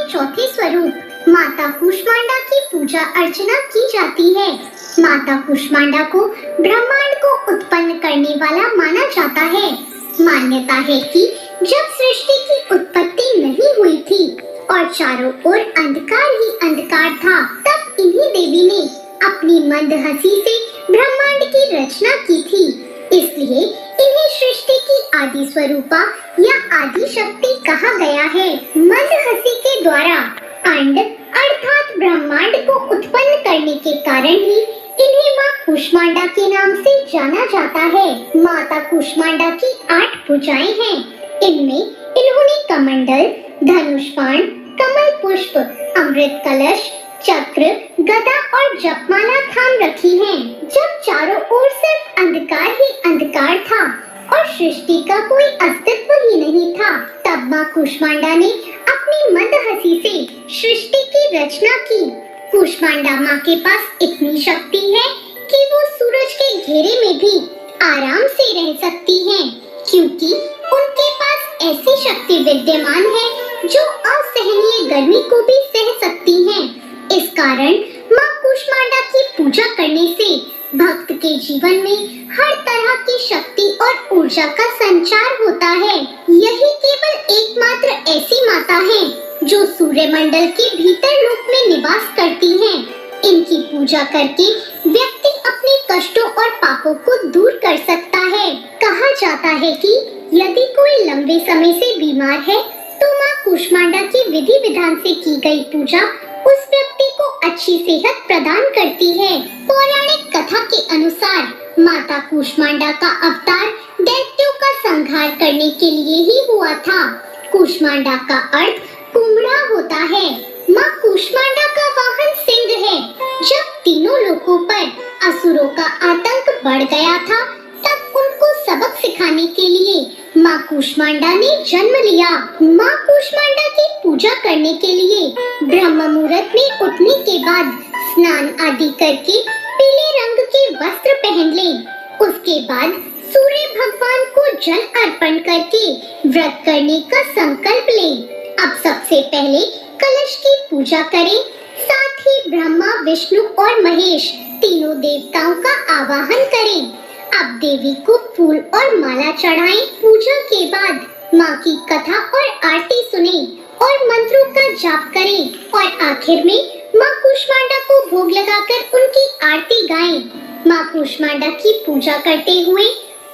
चौथे स्वरूप माता कूष्मांडा की पूजा अर्चना की जाती है। माता कूष्मांडा को ब्रह्मांड को उत्पन्न करने वाला माना जाता है। मान्यता है कि जब सृष्टि की उत्पत्ति नहीं हुई थी और चारों ओर अंधकार ही अंधकार था, तब इन्हीं देवी ने अपनी मंद हंसी से ब्रह्मांड की रचना की थी। इसलिए इन्हें सृष्टि की आदि स्वरूपा या आदि शक्ति कहा गया है। मंद हंसी के द्वारा अंड अर्थात ब्रह्मांड को उत्पन्न करने के कारण ही इन्हें माँ कूष्मांडा के नाम से जाना जाता है। माता कूष्मांडा की 8 भुजाएं हैं। इनमें इन्होंने कमंडल, धनुष बाण, कमल पुष्प, अमृत कलश, चक्र, गदा और जपमाला थाम रखी हैं। जब चारों ओर सिर्फ अंधकार ही अंधकार था और सृष्टि का कोई अस्तित्व ही नहीं था, तब माँ कूष्मांडा ने अपनी मंद हंसी से सृष्टि की रचना की। कूष्मांडा माँ के पास इतनी शक्ति है कि वो सूरज के घेरे में भी आराम से रह सकती हैं, क्योंकि उनके पास ऐसी शक्ति विद्यमान है जो असहनीय गर्मी को भी सह सकती हैं। इस कारण माँ कूष्मांडा की पूजा करने से भक्त के जीवन में हर तरह की शक्ति और ऊर्जा का संचार होता है। यही केवल एकमात्र ऐसी माता है जो सूर्यमंडल के भीतर लोक में निवास करती हैं। इनकी पूजा करके व्यक्ति अपने कष्टों और पापों को दूर कर सकता है। कहा जाता है कि यदि कोई लंबे समय से बीमार है तो माँ कूष्मांडा की विधि विधान से की गई पूजा उस व्यक्ति को अच्छी सेहत प्रदान करती है। पौराणिक कथा के अनुसार माता कूष्मांडा का अवतार दैत्यों का संहार करने के लिए ही हुआ था। कूष्मांडा का अर्थ कुम्हड़ा होता है। माँ कूष्मांडा का वाहन सिंह है। जब तीनों लोकों पर असुरों का आतंक बढ़ गया था, तब उनको सबक सिखाने के लिए माँ कूष्मांडा ने जन्म लिया। माँ कूष्मांडा की पूजा करने के लिए ब्रह्म मुहूर्त में उठने के बाद स्नान आदि करके पीले रंग के वस्त्र पहन लें। उसके बाद सूर्य भगवान को जल अर्पण करके व्रत करने का संकल्प लें। अब सबसे पहले कलश की पूजा करें, साथ ही ब्रह्मा, विष्णु और महेश तीनों देवताओं का आवाहन करें। अब देवी को फूल और माला चढ़ाएं। पूजा के बाद माँ की कथा और आरती सुने और मंत्रों का जाप करें और आखिर में माँ कूष्मांडा को भोग लगाकर उनकी आरती गाएं। माँ कूष्मांडा की पूजा करते हुए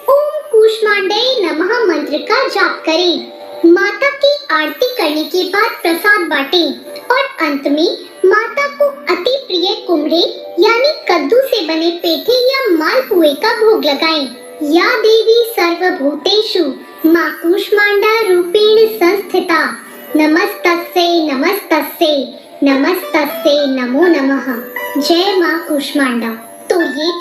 ओम कूष्मांडाय नमः मंत्र का जाप करें। माता की आरती करने के बाद प्रसाद बांटें और अंत में माता को अति प्रिय कुम्हड़े यानी कद्दू से बने पेठे या मालपुए का भोग लगाएं। या देवी सर्वभूतेषु माँ कूष्मांडा रूपेण संस्थिता नमस्तस्यै नमस्तस्यै नमस्तस्यै नमो नमः। जय माँ कूष्मांडा। तो ये